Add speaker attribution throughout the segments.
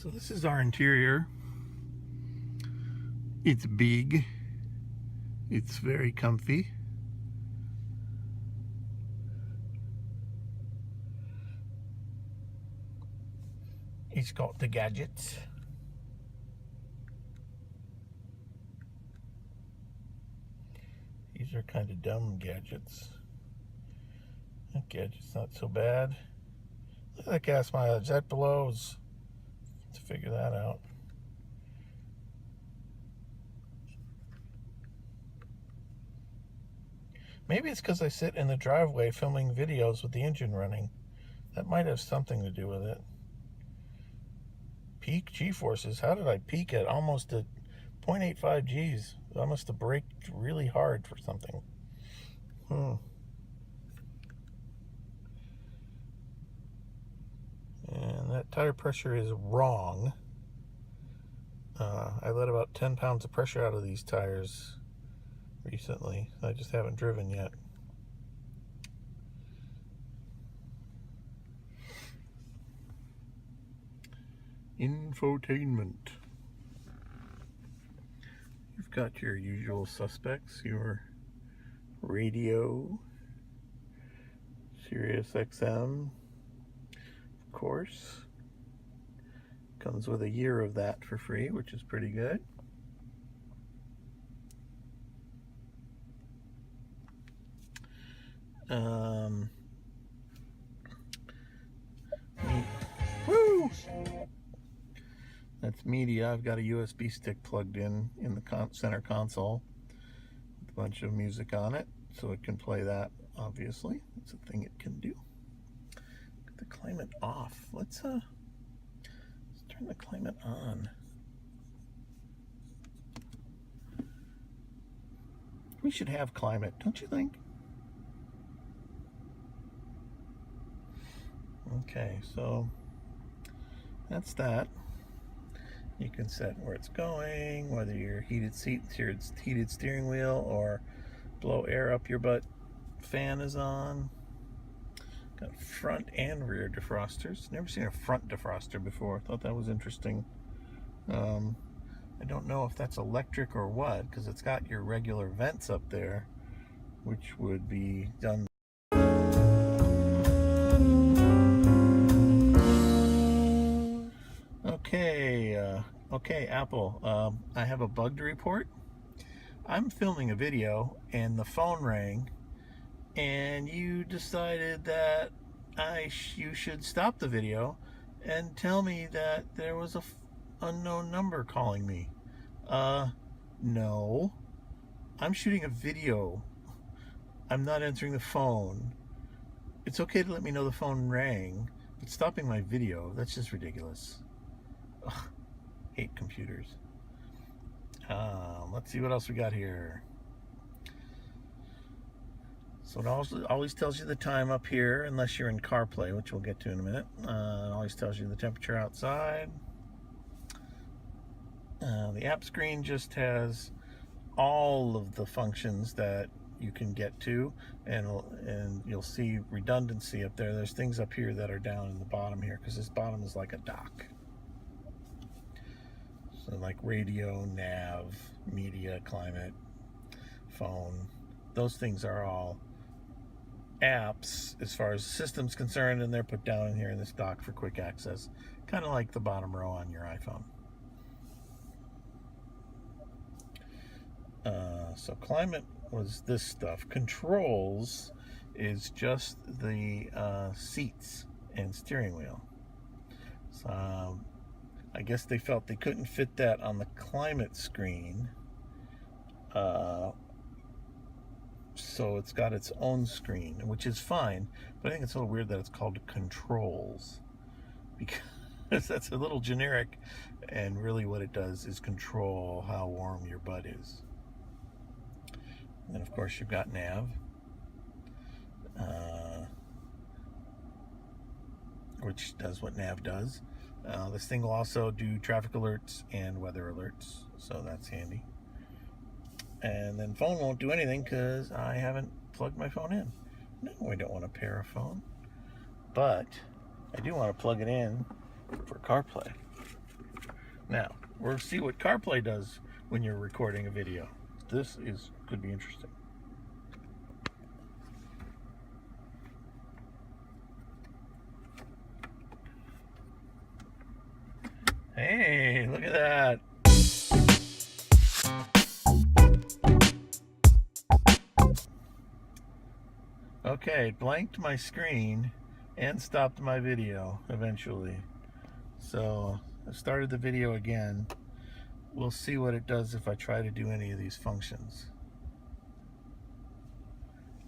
Speaker 1: So this is our interior. It's big. It's very comfy. It's got the gadgets. These are kind of dumb gadgets. That gadget's not so bad. Look at that gas mileage. That blows. Let's figure that out. Maybe it's because I sit in the driveway filming videos with the engine running. That might have something to do with it. Peak G-forces. How did I peak at almost at 0.85 Gs? I must have braked really hard for something. And that tire pressure is wrong. I let about 10 pounds of pressure out of these tires recently. I just haven't driven yet. Infotainment. You've got your usual suspects, your radio, Sirius XM, of course. Comes with a year of that for free, which is pretty good. Woo! That's media. I've got a USB stick plugged in the center console with a bunch of music on it, so it can play that, obviously. It's a thing it can do. Get the climate off. Let's turn the climate on. We should have climate, don't you think? Okay, so that's that. You can set where it's going, whether your heated seats, your heated steering wheel, or blow air up your butt fan is on. Got front and rear defrosters. Never seen a front defroster before. Thought that was interesting. I don't know if that's electric or what, because it's got your regular vents up there, which would be done. Okay, Apple, I have a bug to report. I'm filming a video and the phone rang, and you decided that you should stop the video and tell me that there was a unknown number calling me. No. I'm shooting a video. I'm not answering the phone. It's okay to let me know the phone rang, but stopping my video, that's just ridiculous. Ugh, hate computers. Let's see what else we got here. So it always tells you the time up here, unless you're in CarPlay, which we'll get to in a minute. It always tells you the temperature outside. The app screen just has all of the functions that you can get to, and you'll see redundancy up there. There's things up here that are down in the bottom here, because this bottom is like a dock. So like radio, nav, media, climate, phone, those things are all apps as far as the system's concerned, and they're put down in here in this dock for quick access, kind of like the bottom row on your iPhone. So climate was this stuff. Controls is just the seats and steering wheel. So I guess they felt they couldn't fit that on the climate screen, so it's got its own screen, which is fine, but I think it's a little weird that it's called controls, because that's a little generic, and really what it does is control how warm your butt is. And then of course you've got nav, which does what nav does. This thing will also do traffic alerts and weather alerts, so that's handy. And then phone won't do anything because I haven't plugged my phone in. No, I don't want to pair a phone, but I do want to plug it in for CarPlay. Now, we'll see what CarPlay does when you're recording a video. This could be interesting. Hey, look at that. Okay, it blanked my screen and stopped my video eventually. So I started the video again. We'll see what it does if I try to do any of these functions.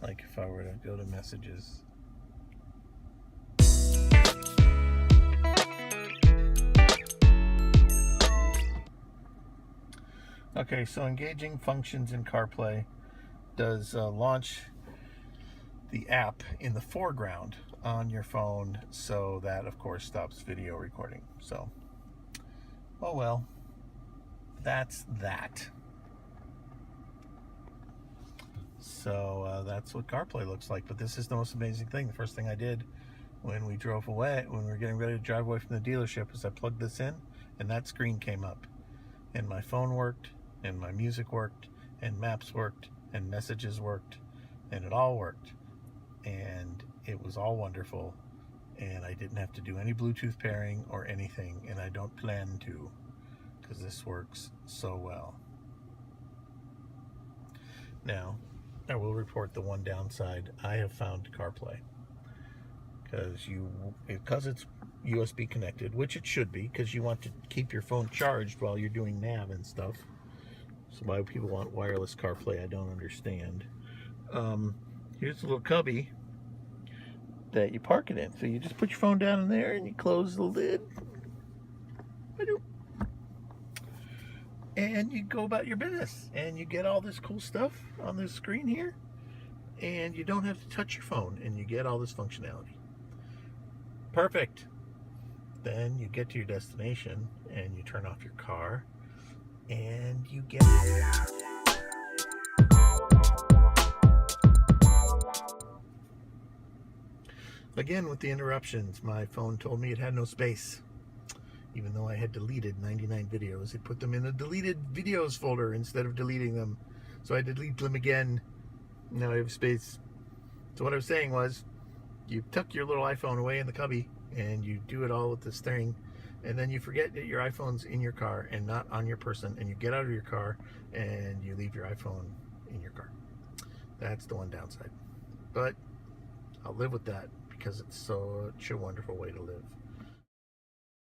Speaker 1: Like if I were to go to messages. Okay, so engaging functions in CarPlay does launch the app in the foreground on your phone, so that of course stops video recording. So, oh well, that's that. So that's what CarPlay looks like. But this is the most amazing thing. The first thing I did when we drove away, when we were getting ready to drive away from the dealership, was I plugged this in, and that screen came up, and my phone worked, and my music worked, and maps worked, and messages worked, and it all worked. And it was all wonderful, and I didn't have to do any Bluetooth pairing or anything, and I don't plan to, because this works so well. Now, I will report the one downside. I have found CarPlay, because it's USB connected, which it should be, because you want to keep your phone charged while you're doing nav and stuff. So why people want wireless CarPlay, I don't understand. Here's a little cubby that you park it in. So you just put your phone down in there and you close the lid. And you go about your business. And you get all this cool stuff on this screen here. And you don't have to touch your phone. And you get all this functionality. Perfect. Then you get to your destination and you turn off your car. And you get... Again, with the interruptions, my phone told me it had no space. Even though I had deleted 99 videos, it put them in the deleted videos folder instead of deleting them. So I delete them again. Now I have space. So what I was saying was, you tuck your little iPhone away in the cubby, and you do it all with this thing, and then you forget that your iPhone's in your car and not on your person, and you get out of your car, and you leave your iPhone in your car. That's the one downside. But I'll live with that, because it's such a wonderful way to live.